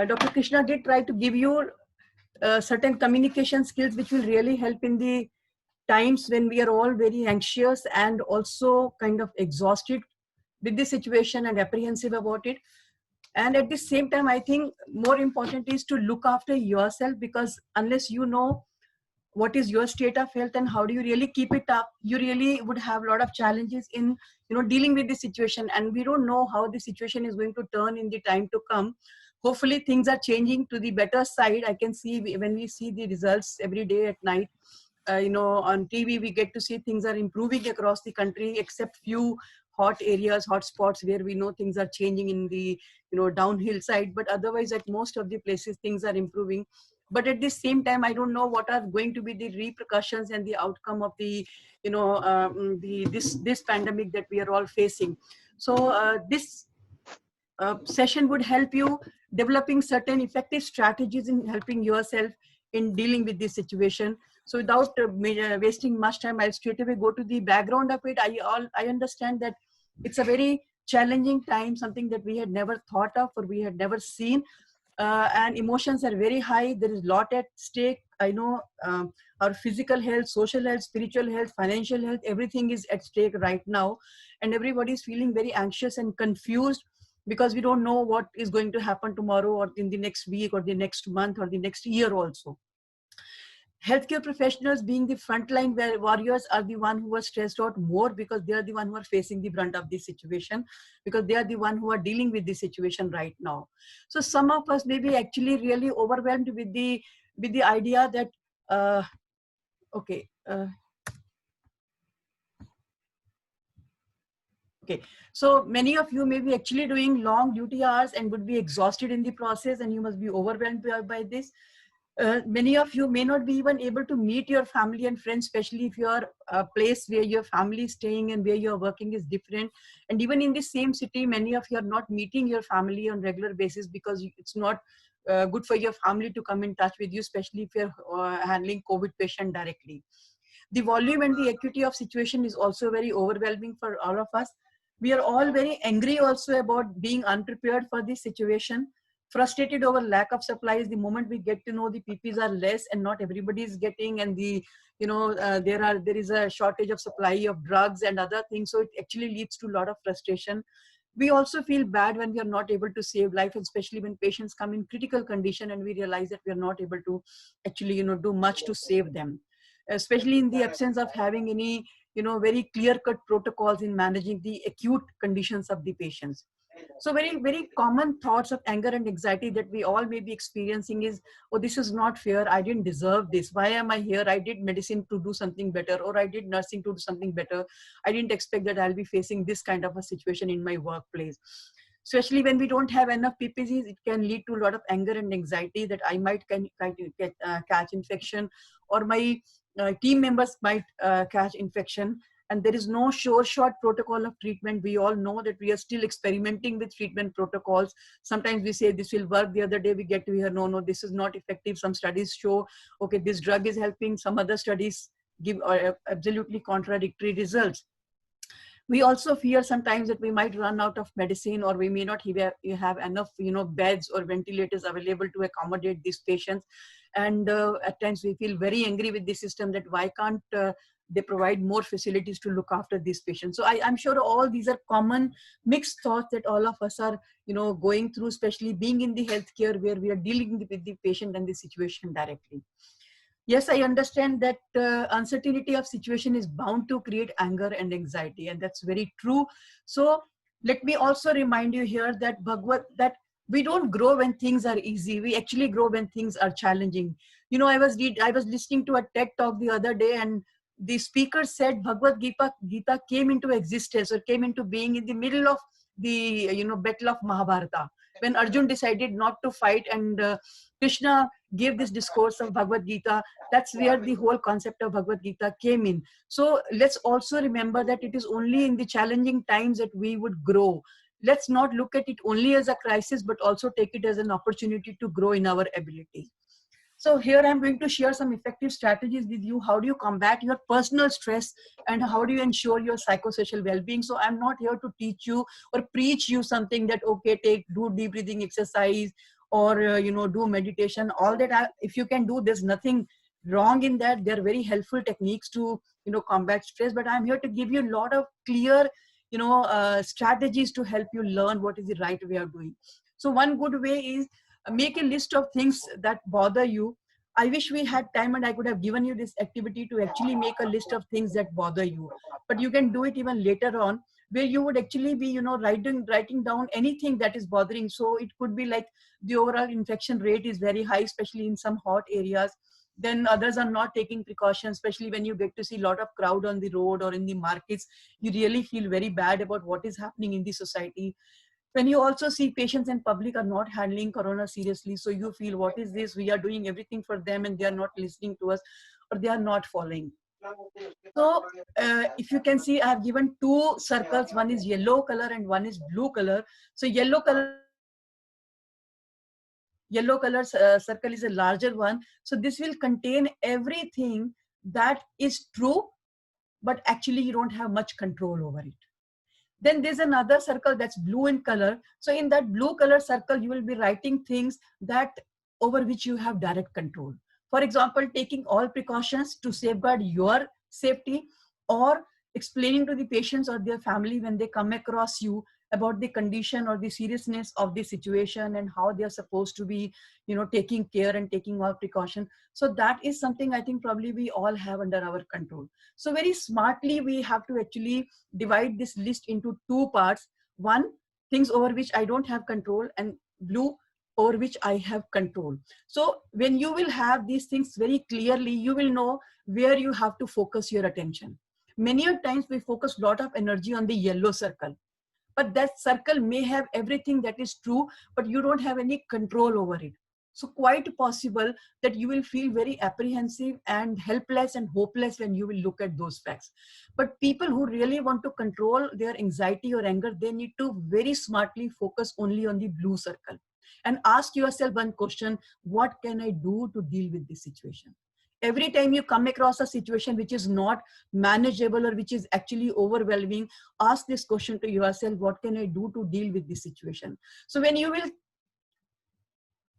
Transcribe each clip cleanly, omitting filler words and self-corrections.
Dr. Krishna did try to give you certain communication skills which will really help in the times when we are all very anxious and also kind of exhausted with the situation and apprehensive about it. And at the same time, I think more important is to look after yourself, because unless you know what is your state of health and how do you really keep it up, you really would have a lot of challenges in dealing with the situation. And we don't know how the situation is going to turn in the time to come. Hopefully things are changing to the better side. I can see when we see the results every day at night, on TV we get to see things are improving across the country, except few hot areas, hot spots where we know things are changing in the downhill side. But otherwise at most of the places things are improving. But at the same time, I don't know what are going to be the repercussions and the outcome of the this pandemic that we are all facing. So this session would help you developing certain effective strategies in helping yourself in dealing with this situation. So without wasting much time, I'll straight away go to the background of it. I understand that it's a very challenging time, something that we had never thought of or we had never seen. And emotions are very high. There is a lot at stake. I know our physical health, social health, spiritual health, financial health, everything is at stake right now. And everybody is feeling very anxious and confused because we don't know what is going to happen tomorrow or in the next week or the next month or the next year also. Healthcare professionals, being the frontline warriors, are the one who are stressed out more because they are the one who are facing the brunt of the situation, because they are the one who are dealing with the situation right now. So some of us may be actually really overwhelmed with the idea that okay. Okay, so many of you may be actually doing long duty hours and would be exhausted in the process, and you must be overwhelmed by this. Many of you may not be even able to meet your family and friends, especially if your place where your family is staying and where you're working is different. And even in the same city, many of you are not meeting your family on regular basis because it's not good for your family to come in touch with you, especially if you're handling COVID patient directly. The volume and the acuity of situation is also very overwhelming for all of us. We are all very angry also about being unprepared for this situation, frustrated over lack of supplies. The moment we get to know the PPs are less and not everybody is getting, and there is a shortage of supply of drugs and other things, so it actually leads to a lot of frustration. We also feel bad when we are not able to save life, especially when patients come in critical condition and we realize that we are not able to actually do much to save them, especially in the absence of having any very clear-cut protocols in managing the acute conditions of the patients. So very, very common thoughts of anger and anxiety that we all may be experiencing is, oh, this is not fair. I didn't deserve this. Why am I here? I did medicine to do something better, or I did nursing to do something better. I didn't expect that I'll be facing this kind of a situation in my workplace. Especially when we don't have enough PPCs, it can lead to a lot of anger and anxiety that I might catch infection, or my team members might catch infection, and there is no sure shot protocol of treatment. We all know that we are still experimenting with treatment protocols. Sometimes we say this will work. The other day we get to hear, no, this is not effective. Some studies show, okay, this drug is helping. Some other studies give absolutely contradictory results. We also fear sometimes that we might run out of medicine, or we may not have enough beds or ventilators available to accommodate these patients. And at times we feel very angry with the system that why can't they provide more facilities to look after these patients. So I'm sure all these are common mixed thoughts that all of us are going through, especially being in the healthcare where we are dealing with the patient and the situation directly. Yes, I understand that uncertainty of situation is bound to create anger and anxiety, and that's very true. So let me also remind you here that that we don't grow when things are easy. We actually grow when things are challenging. I was listening to a TED talk the other day, and the speaker said Bhagavad Gita came into existence or came into being in the middle of the battle of Mahabharata, when Arjun decided not to fight, and Krishna gave this discourse of Bhagavad Gita. That's where the whole concept of Bhagavad Gita came in. So let's also remember that it is only in the challenging times that we would grow. Let's not look at it only as a crisis, but also take it as an opportunity to grow in our ability. So here I'm going to share some effective strategies with you. How do you combat your personal stress, and how do you ensure your psychosocial well-being? So I'm not here to teach you or preach you something that, okay, do deep breathing exercise, or do meditation, all that. If you can do, there's nothing wrong in that. They're very helpful techniques to combat stress, but I'm here to give you a lot of clear strategies to help you learn what is the right way of doing. So one good way is make a list of things that bother you. I wish we had time and I could have given you this activity to actually make a list of things that bother you, but you can do it even later on, where you would actually be writing down anything that is bothering. So it could be like the overall infection rate is very high, especially in some hot areas. Then others are not taking precautions, especially when you get to see a lot of crowd on the road or in the markets. You really feel very bad about what is happening in the society. When you also see patients in public are not handling corona seriously, so you feel, what is this? We are doing everything for them and they are not listening to us, or they are not following. So if you can see, I have given two circles. One is yellow color and one is blue color. So yellow color circle is a larger one. So this will contain everything that is true, but actually you don't have much control over it. Then there's another circle that's blue in color. So in that blue color circle, you will be writing things that over which you have direct control. For example, taking all precautions to safeguard your safety, or explaining to the patients or their family when they come across you about the condition or the seriousness of the situation and how they are supposed to be, taking care and taking all precaution. So that is something I think probably we all have under our control. So very smartly, we have to actually divide this list into two parts. One, things over which I don't have control, and blue, over which I have control. So when you will have these things very clearly, you will know where you have to focus your attention. Many a times we focus a lot of energy on the yellow circle, but that circle may have everything that is true, but you don't have any control over it. So quite possible that you will feel very apprehensive and helpless and hopeless when you will look at those facts. But people who really want to control their anxiety or anger, they need to very smartly focus only on the blue circle and ask yourself one question: what can I do to deal with this situation? Every time you come across a situation which is not manageable or which is actually overwhelming, ask this question to yourself: what can I do to deal with this situation? So when you will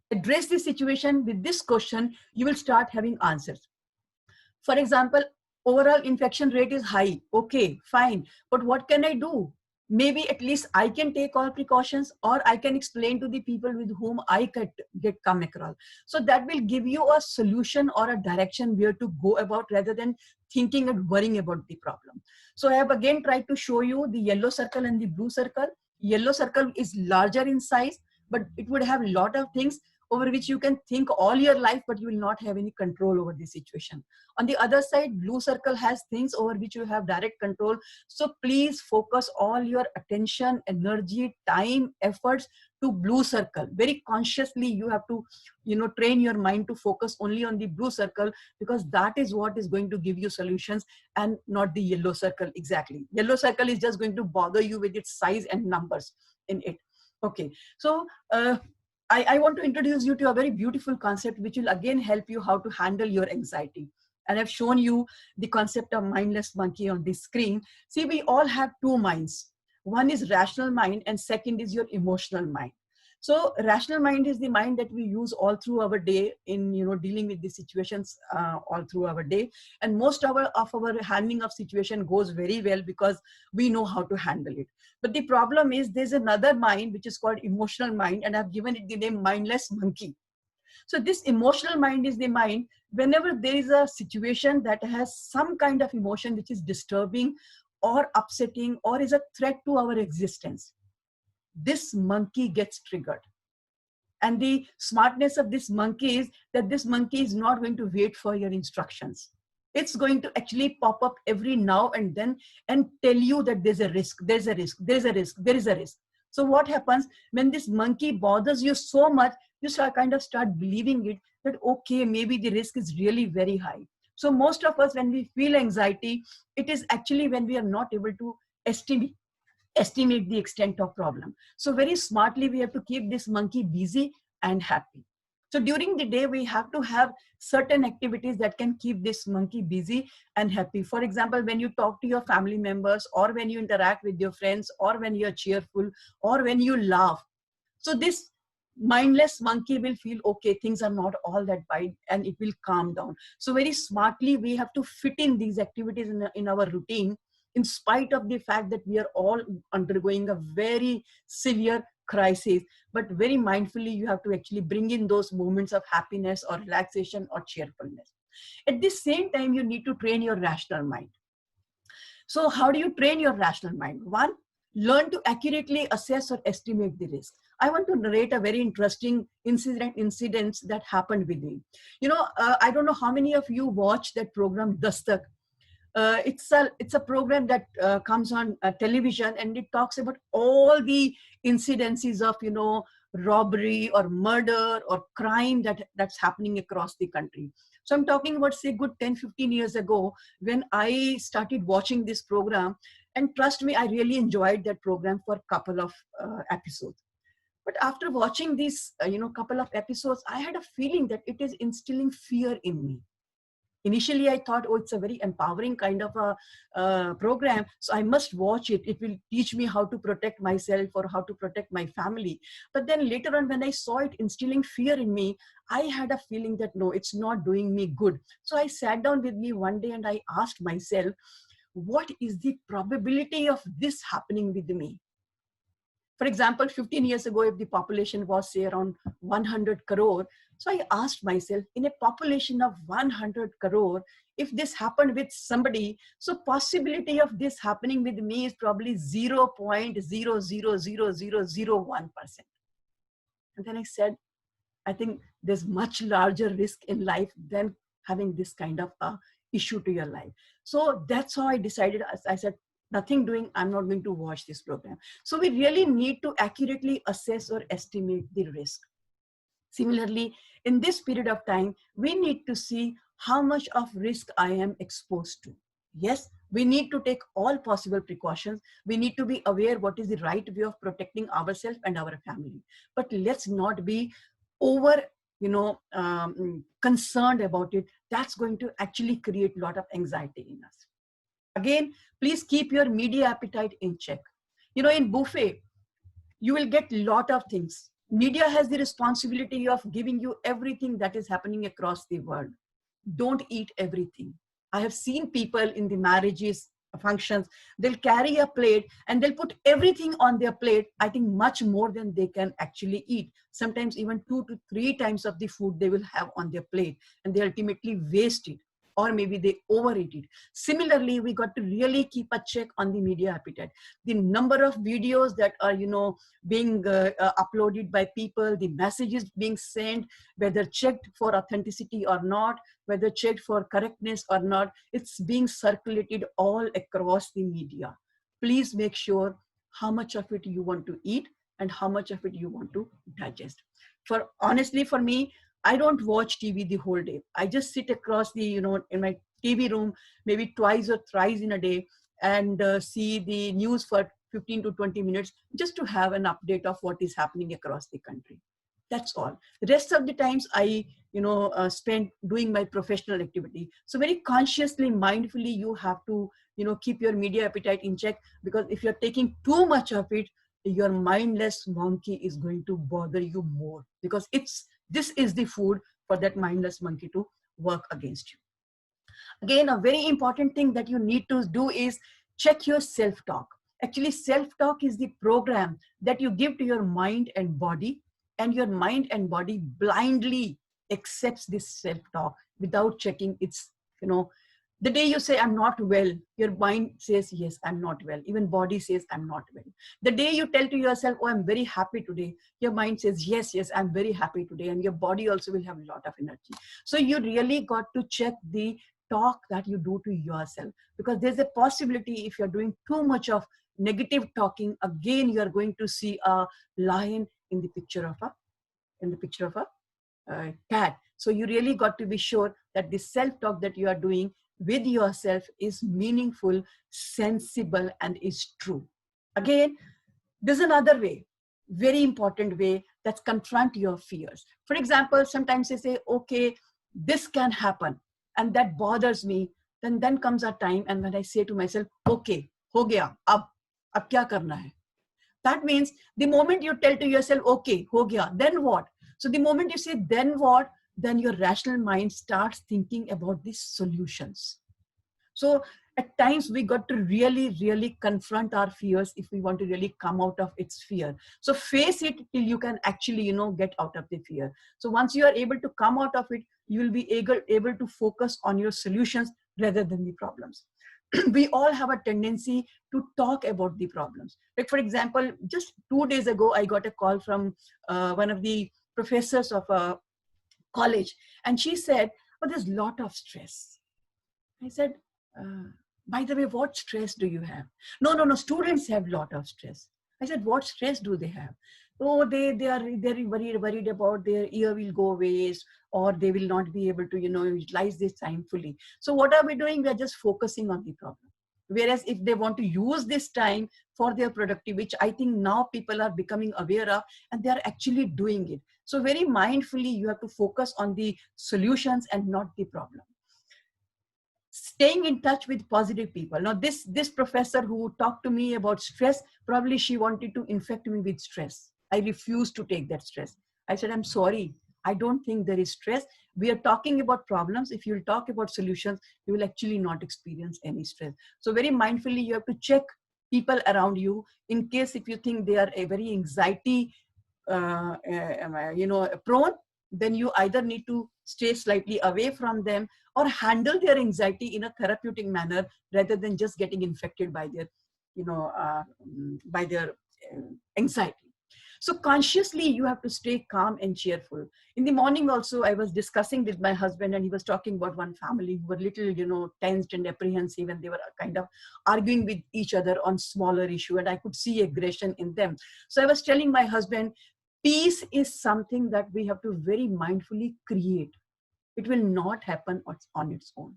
address the situation with this question, you will start having answers. For example, overall infection rate is high. Okay, fine. But what can I do? Maybe at least I can take all precautions, or I can explain to the people with whom I get come across. So that will give you a solution or a direction where to go about, rather than thinking and worrying about the problem. So I have again tried to show you the yellow circle and the blue circle. Yellow circle is larger in size, but it would have a lot of things over which you can think all your life, but you will not have any control over the situation. On the other side, blue circle has things over which you have direct control. So please focus all your attention, energy, time, efforts to blue circle. Very consciously, you have to, train your mind to focus only on the blue circle, because that is what is going to give you solutions, and not the yellow circle exactly. Yellow circle is just going to bother you with its size and numbers in it. Okay, so I want to introduce you to a very beautiful concept which will again help you how to handle your anxiety. And I've shown you the concept of mindless monkey on this screen. See, we all have two minds. One is rational mind and second is your emotional mind. So rational mind is the mind that we use all through our day in dealing with the situations all through our day. And most of our handling of situation goes very well because we know how to handle it. But the problem is there's another mind which is called emotional mind, and I've given it the name mindless monkey. So this emotional mind is the mind whenever there is a situation that has some kind of emotion which is disturbing or upsetting or is a threat to our existence, this monkey gets triggered. And the smartness of this monkey is that this monkey is not going to wait for your instructions. It's going to actually pop up every now and then and tell you that there's a risk, there's a risk, there's a risk, there is a risk. So what happens when this monkey bothers you so much, you start believing it, that okay, maybe the risk is really very high. So most of us, when we feel anxiety, it is actually when we are not able to estimate the extent of problem. So very smartly, we have to keep this monkey busy and happy. So during the day, we have to have certain activities that can keep this monkey busy and happy. For example, when you talk to your family members, or when you interact with your friends, or when you're cheerful, or when you laugh. So this mindless monkey will feel, okay, things are not all that bad, and it will calm down. So very smartly, we have to fit in these activities in our routine, in spite of the fact that we are all undergoing a very severe crisis. But very mindfully, you have to actually bring in those moments of happiness or relaxation or cheerfulness. At the same time, you need to train your rational mind. So how do you train your rational mind? One, learn to accurately assess or estimate the risk. I want to narrate a very interesting incidents that happened with me. I don't know how many of you watch that program Dastak. It's a program that comes on television, and it talks about all the incidences of robbery or murder or crime that's happening across the country. So I'm talking about, say, good 10-15 years ago, when I started watching this program. And trust me, I really enjoyed that program for a couple of episodes. But after watching these couple of episodes, I had a feeling that it is instilling fear in me. Initially, I thought, oh, it's a very empowering kind of a program, so I must watch it. It will teach me how to protect myself or how to protect my family. But then later on, when I saw it instilling fear in me, I had a feeling that, no, it's not doing me good. So I sat down with me one day and I asked myself, what is the probability of this happening with me? For example, 15 years ago, if the population was, say, around 100 crore, so I asked myself, in a population of 100 crore, if this happened with somebody, so possibility of this happening with me is probably 0.000001%. And then I said, I think there's much larger risk in life than having this kind of issue to your life. So that's how I decided. I said, nothing doing, I'm not going to watch this program. So we really need to accurately assess or estimate the risk. Similarly, in this period of time, we need to see how much of risk I am exposed to. Yes, we need to take all possible precautions. We need to be aware what is the right way of protecting ourselves and our family. But let's not be over concerned about it. That's going to actually create a lot of anxiety in us. Again, please keep your media appetite in check. In buffet, you will get a lot of things. Media has the responsibility of giving you everything that is happening across the world. Don't eat everything. I have seen people in the marriages, functions, they'll carry a plate and they'll put everything on their plate, I think much more than they can actually eat. Sometimes even 2 to 3 times of the food they will have on their plate, and they ultimately waste it, or maybe they overeat it. Similarly, we got to really keep a check on the media appetite. The number of videos that are, being uploaded by people, the messages being sent, whether checked for authenticity or not, whether checked for correctness or not, it's being circulated all across the media. Please make sure how much of it you want to eat and how much of it you want to digest. Honestly, for me, I don't watch TV the whole day. I just sit across in my TV room, maybe twice or thrice in a day, and see the news for 15 to 20 minutes, just to have an update of what is happening across the country. That's all. The rest of the times I, spend doing my professional activity. So very consciously, mindfully, you have to, keep your media appetite in check, because if you're taking too much of it, your mindless monkey is going to bother you more, because this is the food for that mindless monkey to work against you. Again, a very important thing that you need to do is check your self-talk. Actually, self-talk is the program that you give to your mind and body, and your mind and body blindly accepts this self-talk without checking its, the day you say, I'm not well, your mind says, yes, I'm not well. Even body says, I'm not well. The day you tell to yourself, oh, I'm very happy today, your mind says, yes, I'm very happy today. And your body also will have a lot of energy. So you really got to check the talk that you do to yourself, because there's a possibility if you're doing too much of negative talking, again, you're going to see a lion in the picture of a cat. So you really got to be sure that the self-talk that you are doing with yourself is meaningful, sensible, and is true. Again, there's another way, very important way, that's confront your fears. For example, sometimes they say, okay, this can happen, and that bothers me. Then comes a time, and when I say to myself, okay, ho gaya, ab kya karna hai? That means the moment you tell to yourself, okay, ho gaya, then what? So the moment you say, then what, then your rational mind starts thinking about these solutions. So at times we got to really, really confront our fears if we want to really come out of its fear. So face it till you can actually, get out of the fear. So once you are able to come out of it, you will be able to focus on your solutions rather than the problems. We all have a tendency to talk about the problems. Like for example, just 2 days ago, I got a call from one of the professors of a college, and she said, oh, there's a lot of stress. I said, uh, by the way, what stress do you have? No, no, no, students have a lot of stress. I said, what stress do they have? Oh, they're worried about their year will go waste, or they will not be able to, utilize this time fully. So what are we doing? We are just focusing on the problem. Whereas if they want to use this time for their productivity, which I think now people are becoming aware of, and they are actually doing it. So very mindfully, you have to focus on the solutions and not the problem. Staying in touch with positive people. Now, this professor who talked to me about stress, probably she wanted to infect me with stress. I refused to take that stress. I said, I'm sorry. I don't think there is stress. We are talking about problems. If you'll talk about solutions, you will actually not experience any stress. So very mindfully, you have to check people around you in case if you think they are a very anxiety prone, then you either need to stay slightly away from them or handle their anxiety in a therapeutic manner rather than just getting infected by their, by their anxiety. So consciously, you have to stay calm and cheerful. In the morning also, I was discussing with my husband, and he was talking about one family who were little, tensed and apprehensive, and they were kind of arguing with each other on smaller issue, and I could see aggression in them. So I was telling my husband, peace is something that we have to very mindfully create. It will not happen on its own.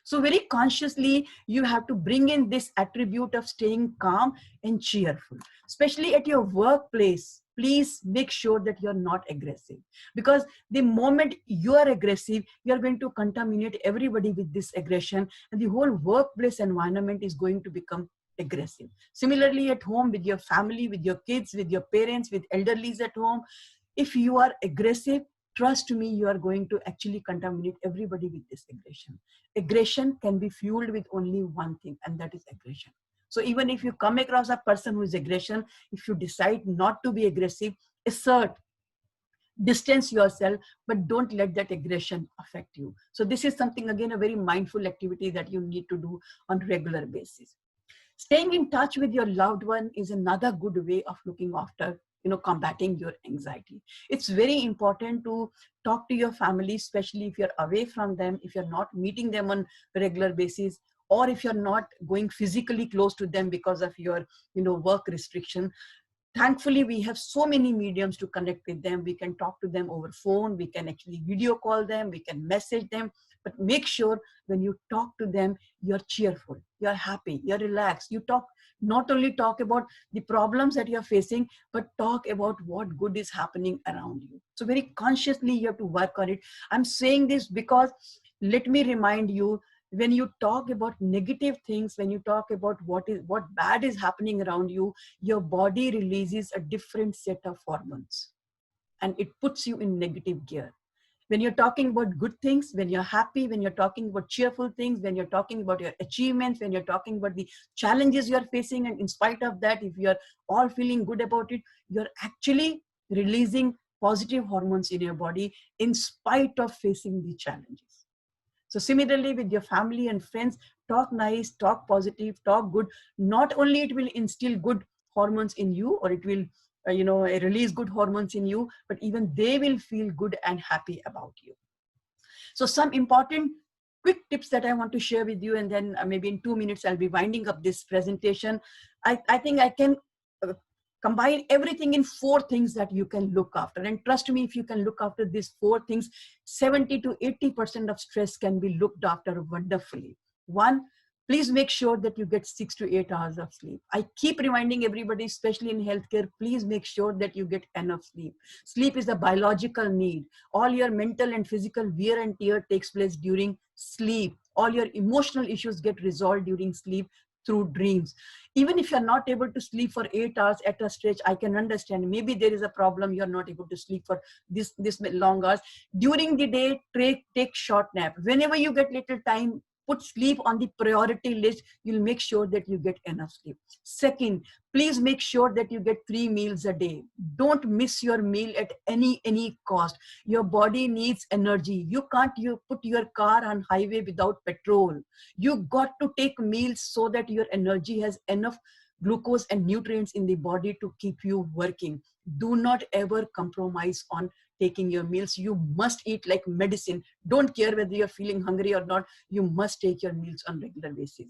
So very consciously, you have to bring in this attribute of staying calm and cheerful, especially at your workplace. Please make sure that you're not aggressive, because the moment you are aggressive, you're going to contaminate everybody with this aggression, and the whole workplace environment is going to become aggressive. Similarly, at home, with your family, with your kids, with your parents, with elderlies at home, if you are aggressive, trust me, you are going to actually contaminate everybody with this aggression. Aggression can be fueled with only one thing, and that is aggression. So even if you come across a person who is aggression, if you decide not to be aggressive, assert, distance yourself, but don't let that aggression affect you. So this is something, again, a very mindful activity that you need to do on a regular basis. Staying in touch with your loved one is another good way of looking after, combating your anxiety. It's very important to talk to your family, especially if you're away from them, if you're not meeting them on a regular basis, or if you're not going physically close to them because of your, work restriction. Thankfully, we have so many mediums to connect with them. We can talk to them over phone. We can actually video call them. We can message them. But make sure when you talk to them, you're cheerful, you're happy, you're relaxed. You not only talk about the problems that you're facing, but talk about what good is happening around you. So very consciously, you have to work on it. I'm saying this because, let me remind you, when you talk about negative things, when you talk about what bad is happening around you, your body releases a different set of hormones, and it puts you in negative gear. When you're talking about good things, when you're happy, when you're talking about cheerful things, when you're talking about your achievements, when you're talking about the challenges you're facing, and in spite of that, if you're all feeling good about it, you're actually releasing positive hormones in your body in spite of facing the challenges. So similarly, with your family and friends, talk nice, talk positive, talk good. Not only it will instill good hormones in you, or it will, release good hormones in you, but even they will feel good and happy about you. So some important quick tips that I want to share with you, and then maybe in 2 minutes, I'll be winding up this presentation. I think I can combine everything in 4 things that you can look after. And trust me, if you can look after these 4 things, 70 to 80% of stress can be looked after wonderfully. 1, please make sure that you get 6 to 8 hours of sleep. I keep reminding everybody, especially in healthcare, please make sure that you get enough sleep. Sleep is a biological need. All your mental and physical wear and tear takes place during sleep. All your emotional issues get resolved during sleep. through dreams. Even if you're not able to sleep for 8 hours at a stretch, I can understand. Maybe there is a problem. You're not able to sleep for this long hours. During the day, take short nap. Whenever you get little time, put sleep on the priority list. You'll make sure that you get enough sleep. Second, please make sure that you get 3 meals a day. Don't miss your meal at any cost. Your body needs energy. You can't put your car on highway without petrol. You got to take meals so that your energy has enough glucose and nutrients in the body to keep you working. Do not ever compromise on taking your meals. You must eat like medicine. Don't care whether you're feeling hungry or not. You must take your meals on regular basis.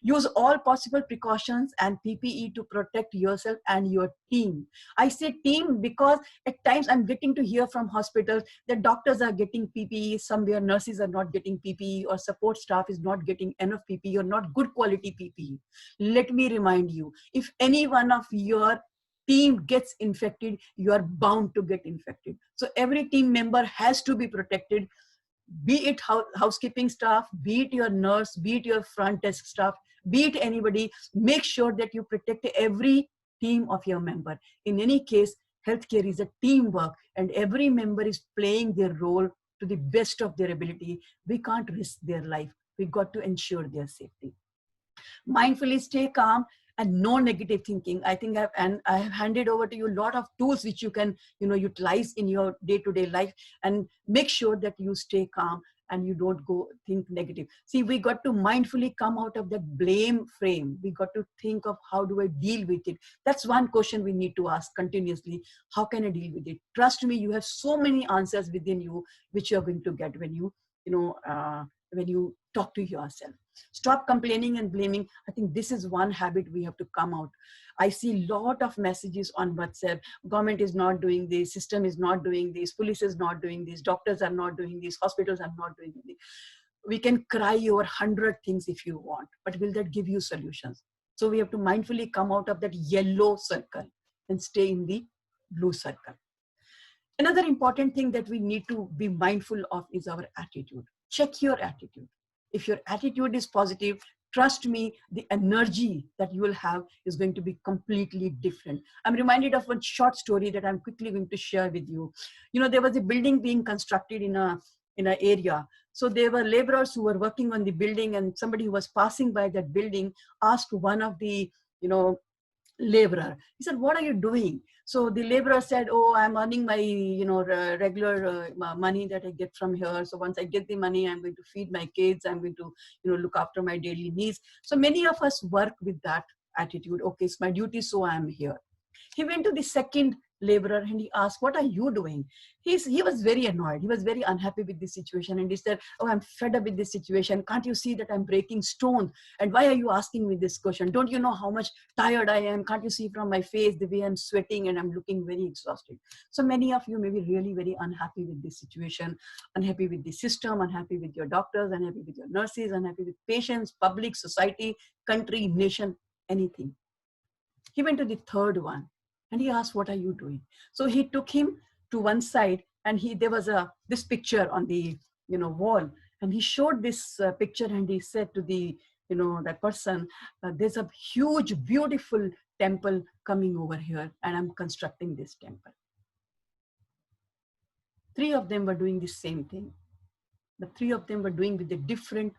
Use all possible precautions and PPE to protect yourself and your team. I say team because at times I'm getting to hear from hospitals that doctors are getting PPE, somewhere nurses are not getting PPE, or support staff is not getting enough PPE or not good quality PPE. Let me remind you, if any one of your team gets infected, you are bound to get infected. So every team member has to be protected, be it housekeeping staff, be it your nurse, be it your front desk staff, be it anybody. Make sure that you protect every team of your member. In any case, healthcare is a teamwork and every member is playing their role to the best of their ability. We can't risk their life. We got to ensure their safety. Mindfully stay calm and no negative thinking. I think I have handed over to you a lot of tools which you can utilize in your day-to-day life, and make sure that you stay calm and you don't go think negative. See, we got to mindfully come out of that blame frame. We got to think of how do I deal with it. That's one question we need to ask continuously. How can I deal with it? Trust me, you have so many answers within you which you're going to get when you talk to yourself. Stop complaining and blaming. I think this is one habit we have to come out. I see a lot of messages on WhatsApp. Government is not doing this, system is not doing this, police is not doing this, doctors are not doing this, hospitals are not doing this. We can cry over 100 things if you want, but will that give you solutions? So we have to mindfully come out of that yellow circle and stay in the blue circle. Another important thing that we need to be mindful of is our attitude. Check your attitude. If your attitude is positive, trust me, the energy that you will have is going to be completely different. I'm reminded of one short story that I'm quickly going to share with you. There was a building being constructed in an area. So there were laborers who were working on the building, and somebody who was passing by that building asked one of the, laborer. He said, "What are you doing?" So the laborer said, "Oh, I'm earning my, regular money that I get from here. So once I get the money, I'm going to feed my kids. I'm going to, look after my daily needs." So many of us work with that attitude. Okay, it's my duty, so I'm here. He went to the second laborer and he asked, "What are you doing?" He was very annoyed. He was very unhappy with this situation. And he said, "Oh, I'm fed up with this situation. Can't you see that I'm breaking stones? And why are you asking me this question? Don't you know how much tired I am? Can't you see from my face the way I'm sweating and I'm looking very exhausted?" So many of you may be really very unhappy with this situation, unhappy with the system, unhappy with your doctors, unhappy with your nurses, unhappy with patients, public, society, country, nation, anything. He went to the third one and he asked, "What are you doing?" So he took him to one side, and there was this picture on the wall, and he showed this picture, and he said to the that person, "There's a huge, beautiful temple coming over here, and I'm constructing this temple." Three of them were doing the same thing, but three of them were doing with a different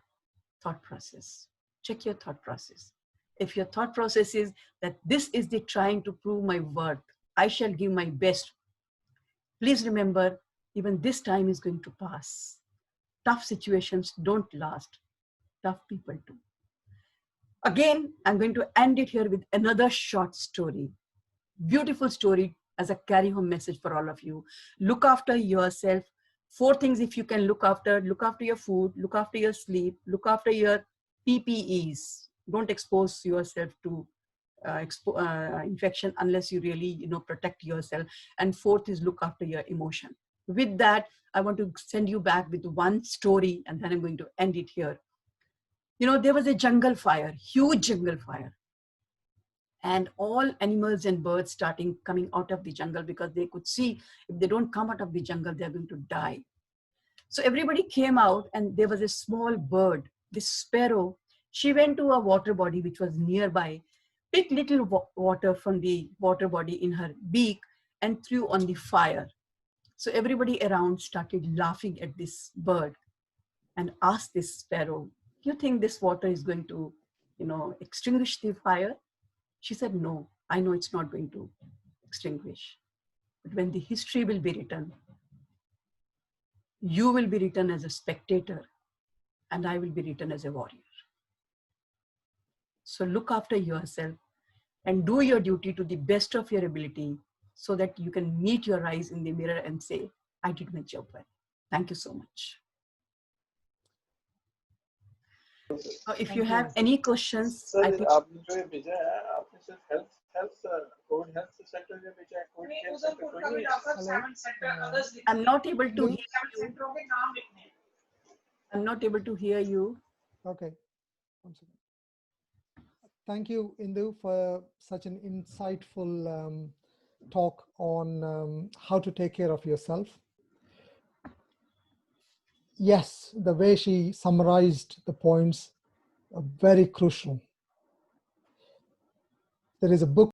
thought process. Check your thought process. If your thought process is that this is the trying to prove my worth, I shall give my best, please remember, even this time is going to pass. Tough situations don't last. Tough people do. Again, I'm going to end it here with another short story. Beautiful story as a carry home message for all of you. Look after yourself. 4 things if you can look after your food, look after your sleep, look after your PPEs. Don't expose yourself to infection unless you really protect yourself. And 4th is look after your emotion. With that, I want to send you back with one story, and then I'm going to end it here. There was a jungle fire, huge jungle fire, and all animals and birds coming out of the jungle, because they could see if they don't come out of the jungle, they're going to die. So everybody came out, and there was a small bird, this sparrow. She went to a water body which was nearby, picked little water from the water body in her beak and threw on the fire. So everybody around started laughing at this bird and asked this sparrow, "You think this water is going to, extinguish the fire?" She said, "No, I know it's not going to extinguish. But when the history will be written, you will be written as a spectator and I will be written as a warrior. So look after yourself and do your duty to the best of your ability so that you can meet your eyes in the mirror and say, I did my job well." Thank you so much. So if you have any questions, Sir, I think आपने जो ये भेजा है, आपने सिर्फ Covid health sector में भेजा है, कोविड केयर सेक्टर कोई नहीं। I'm not able to hear you. I'm not able to hear you. Okay. One second. Thank you, Indu, for such an insightful talk on how to take care of yourself. Yes, the way she summarized the points are very crucial. There is a book